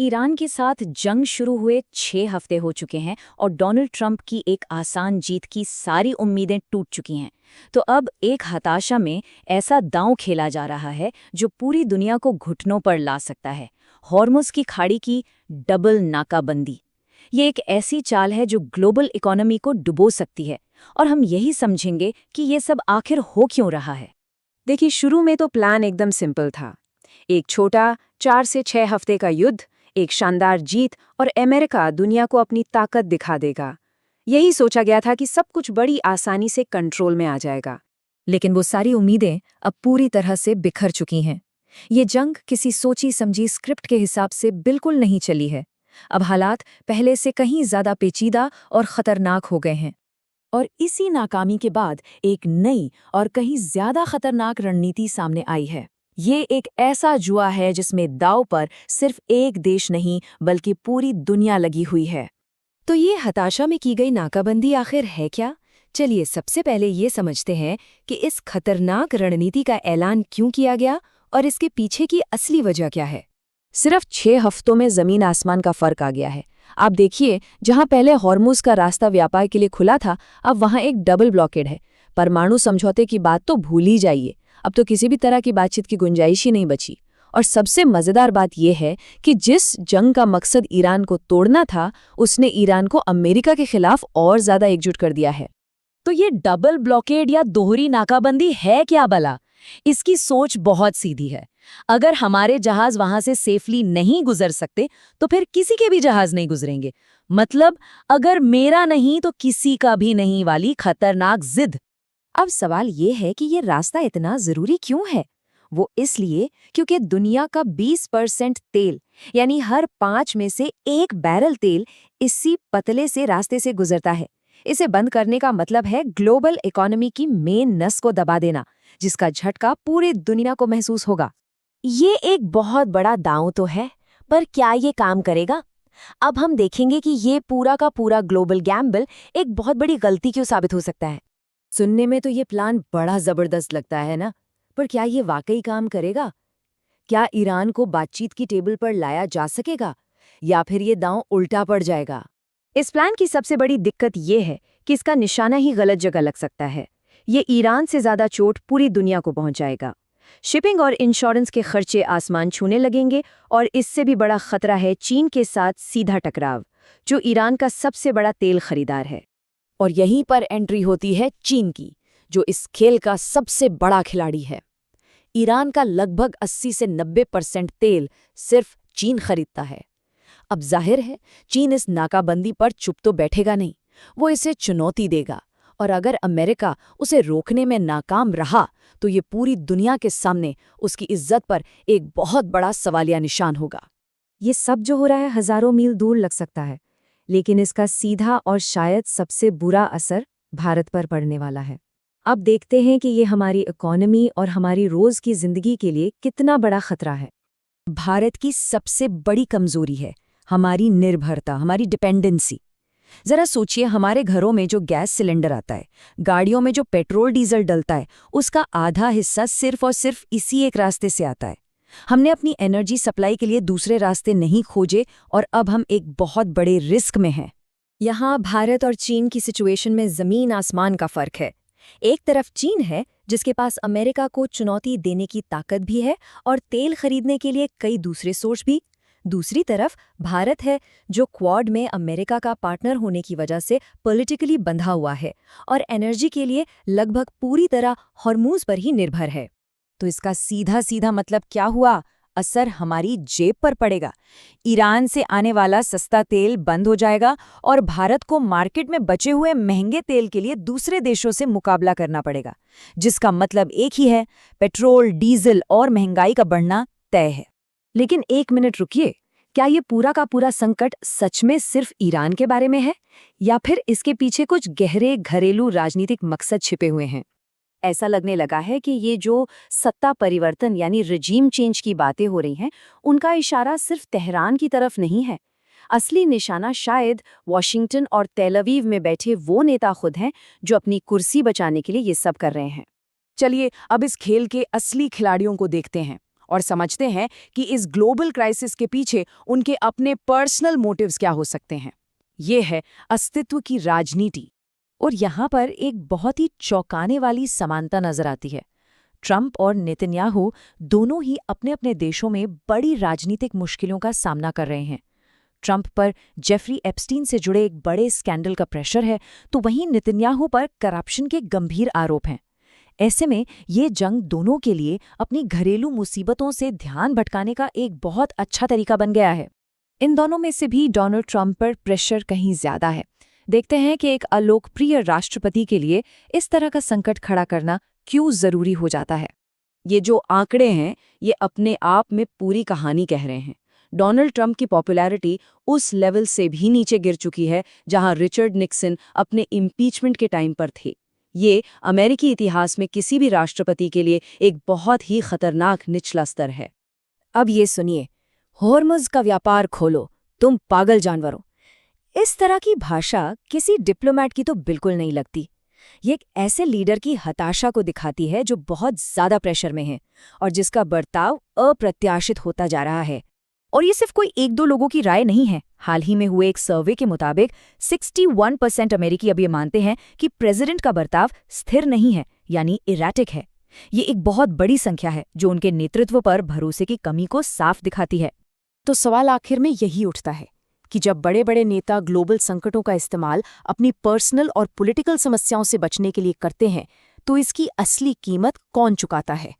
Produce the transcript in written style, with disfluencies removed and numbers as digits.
Iran के साथ जंग शुरू हुए 6 हफ्ते हो चुके हैं और डोनाल्ड ट्रंप की एक आसान जीत की सारी उम्मीदें टूट चुकी हैं। तो अब एक हताशा में ऐसा दांव खेला जा रहा है जो पूरी दुनिया को घुटनों पर ला सकता है। हॉर्मुज़ की खाड़ी की डबल नाकाबंदी। ये एक ऐसी चाल है जो ग्लोबल इकोनॉमी को डुबो सकती है, और हम यही समझेंगे कि ये सब आखिर हो क्यों रहा है। देखिए, शुरू में तो प्लान एकदम सिंपल था। एक छोटा 4 से 6 हफ्ते का युद्ध, एक शानदार जीत और अमेरिका दुनिया को अपनी ताकत दिखा देगा। यही सोचा गया था कि सब कुछ बड़ी आसानी से कंट्रोल में आ जाएगा। लेकिन वो सारी उम्मीदें अब पूरी तरह से बिखर चुकी हैं। ये जंग किसी सोची समझी स्क्रिप्ट के हिसाब से बिल्कुल नहीं चली है। अब हालात पहले से कहीं ज्यादा पेचीदा और खतरनाक हो गए हैं। और इसी नाकामी के बाद एक नई और कहीं ज्यादा खतरनाक रणनीति सामने आई है। ये एक ऐसा जुआ है जिसमें दांव पर सिर्फ एक देश नहीं बल्कि पूरी दुनिया लगी हुई है। तो ये हताशा में की गई नाकाबंदी आखिर है क्या? चलिए सबसे पहले ये समझते हैं कि इस खतरनाक रणनीति का ऐलान क्यों किया गया और इसके पीछे की असली वजह क्या है। सिर्फ 6 हफ्तों में जमीन आसमान का फर्क आ गया है। आप देखिए, जहां पहले हॉर्मुज़ का रास्ता व्यापार के लिए खुला था, अब वहां एक डबल ब्लॉकेड है। परमाणु समझौते की बात तो भूल ही जाइए। अब तो किसी भी तरह की बातचीत की गुंजाइश ही नहीं बची। और सबसे मजेदार बात यह है कि जिस जंग का मकसद ईरान को तोड़ना था, उसने ईरान को अमेरिका के खिलाफ और ज्यादा एकजुट कर दिया है। तो ये डबल ब्लॉकेड या दोहरी नाकाबंदी है क्या भला? इसकी सोच बहुत सीधी है। अगर हमारे जहाज वहां से सेफली नहीं गुजर सकते, तो फिर किसी के भी जहाज नहीं गुजरेंगे। मतलब अगर मेरा नहीं तो किसी का भी नहीं वाली खतरनाक जिद। अब सवाल ये है कि ये रास्ता इतना जरूरी क्यों है? वो इसलिए क्योंकि दुनिया का 20% तेल, यानी हर 5 में से 1 बैरल तेल इसी पतले से रास्ते से गुजरता है। इसे बंद करने का मतलब है ग्लोबल इकोनॉमी की मेन नस को दबा देना, जिसका झटका पूरी दुनिया को महसूस होगा। ये एक बहुत बड़ा दांव तो है, पर क्या ये काम करेगा? अब हम देखेंगे कि ये पूरा का पूरा ग्लोबल गैम्बल एक बहुत बड़ी गलती क्यों साबित हो सकता है। सुनने में तो ये प्लान बड़ा जबरदस्त लगता है ना, पर क्या ये वाकई काम करेगा? क्या ईरान को बातचीत की टेबल पर लाया जा सकेगा, या फिर ये दांव उल्टा पड़ जाएगा? इस प्लान की सबसे बड़ी दिक्कत ये है कि इसका निशाना ही गलत जगह लग सकता है। ये ईरान से ज्यादा चोट पूरी दुनिया को पहुंचाएगा। शिपिंग और इंश्योरेंस के खर्चे आसमान छूने लगेंगे, और इससे भी बड़ा खतरा है चीन के साथ सीधा टकराव, जो ईरान का सबसे बड़ा तेल खरीदार है। और यहीं पर एंट्री होती है चीन की, जो इस खेल का सबसे बड़ा खिलाड़ी है। ईरान का लगभग 80 से 90% तेल सिर्फ चीन खरीदता है। अब जाहिर है, चीन इस नाकाबंदी पर चुप तो बैठेगा नहीं, वो इसे चुनौती देगा। और अगर अमेरिका उसे रोकने में नाकाम रहा, तो ये पूरी दुनिया के सामने उसकी इज्जत पर एक बहुत बड़ा सवालिया निशान होगा। ये सब जो हो रहा है हजारों मील दूर लग सकता है, लेकिन इसका सीधा और शायद सबसे बुरा असर भारत पर पड़ने वाला है। अब देखते हैं कि ये हमारी इकोनॉमी और हमारी रोज की जिंदगी के लिए कितना बड़ा खतरा है। भारत की सबसे बड़ी कमजोरी है हमारी निर्भरता, हमारी डिपेंडेंसी। जरा सोचिए, हमारे घरों में जो गैस सिलेंडर आता है, गाड़ियों में जो पेट्रोल डीजल डलता है, उसका आधा हिस्सा सिर्फ और सिर्फ इसी एक रास्ते से आता है। हमने अपनी एनर्जी सप्लाई के लिए दूसरे रास्ते नहीं खोजे, और अब हम एक बहुत बड़े रिस्क में हैं। यहाँ भारत और चीन की सिचुएशन में जमीन आसमान का फर्क है। एक तरफ चीन है, जिसके पास अमेरिका को चुनौती देने की ताकत भी है और तेल खरीदने के लिए कई दूसरे सोर्स भी। दूसरी तरफ भारत है, जो क्वाड में अमेरिका का पार्टनर होने की वजह से पॉलिटिकली बंधा हुआ है और एनर्जी के लिए लगभग पूरी तरह हॉर्मुज़ पर ही निर्भर है। तो इसका सीधा सीधा मतलब क्या हुआ? असर हमारी जेब पर पड़ेगा। ईरान से आने वाला सस्ता तेल बंद हो जाएगा, और भारत को मार्केट में बचे हुए महंगे तेल के लिए दूसरे देशों से मुकाबला करना पड़ेगा, जिसका मतलब एक ही है, पेट्रोल, डीजल और महंगाई का बढ़ना तय है। लेकिन एक मिनट रुकिए, क्या ये पूरा का पूरा संकट सच में सिर्फ ईरान के बारे में है, या फिर इसके पीछे कुछ गहरे घरेलू राजनीतिक मकसद छिपे हुए हैं? ऐसा लगने लगा है कि ये जो सत्ता परिवर्तन यानी रिजीम चेंज की बातें हो रही हैं, उनका इशारा सिर्फ तेहरान की तरफ नहीं है। असली निशाना शायद वॉशिंगटन और तेल अवीव में बैठे वो नेता खुद हैं, जो अपनी कुर्सी बचाने के लिए ये सब कर रहे हैं। चलिए अब इस खेल के असली खिलाड़ियों को देखते हैं, और समझते हैं कि इस ग्लोबल क्राइसिस के पीछे उनके अपने पर्सनल मोटिव्स क्या हो सकते हैं। ये है अस्तित्व की राजनीति। और यहाँ पर एक बहुत ही चौंकाने वाली समानता नजर आती है। ट्रंप और नेतन्याहू दोनों ही अपने अपने देशों में बड़ी राजनीतिक मुश्किलों का सामना कर रहे हैं। ट्रंप पर जेफरी एप्स्टीन से जुड़े एक बड़े स्कैंडल का प्रेशर है, तो वहीं नेतन्याहू पर करप्शन के गंभीर आरोप हैं। ऐसे में ये जंग दोनों के लिए अपनी घरेलू मुसीबतों से ध्यान भटकाने का एक बहुत अच्छा तरीका बन गया है। इन दोनों में से भी डोनाल्ड ट्रंप पर प्रेशर कहीं ज्यादा है। देखते हैं कि एक अलोकप्रिय राष्ट्रपति के लिए इस तरह का संकट खड़ा करना क्यों जरूरी हो जाता है। ये जो आंकड़े हैं, ये अपने आप में पूरी कहानी कह रहे हैं। डोनाल्ड ट्रंप की पॉपुलैरिटी उस लेवल से भी नीचे गिर चुकी है जहां रिचर्ड निक्सन अपने इम्पीचमेंट के टाइम पर थे। ये अमेरिकी इतिहास में किसी भी राष्ट्रपति के लिए एक बहुत ही खतरनाक निचला स्तर है। अब ये सुनिए, हॉर्मुज़ का व्यापार खोलो, तुम पागल जानवर हो। इस तरह की भाषा किसी डिप्लोमैट की तो बिल्कुल नहीं लगती। ये एक ऐसे लीडर की हताशा को दिखाती है जो बहुत ज्यादा प्रेशर में है और जिसका बर्ताव अप्रत्याशित होता जा रहा है। और ये सिर्फ कोई एक दो लोगों की राय नहीं है। हाल ही में हुए एक सर्वे के मुताबिक 61% अमेरिकी अब ये मानते हैं कि प्रेसिडेंट का बर्ताव स्थिर नहीं है, यानी इरैटिक है। ये एक बहुत बड़ी संख्या है जो उनके नेतृत्व पर भरोसे की कमी को साफ दिखाती है। तो सवाल आखिर में यही उठता है कि जब बड़े बड़े नेता ग्लोबल संकटों का इस्तेमाल अपनी पर्सनल और पॉलिटिकल समस्याओं से बचने के लिए करते हैं, तो इसकी असली कीमत कौन चुकाता है?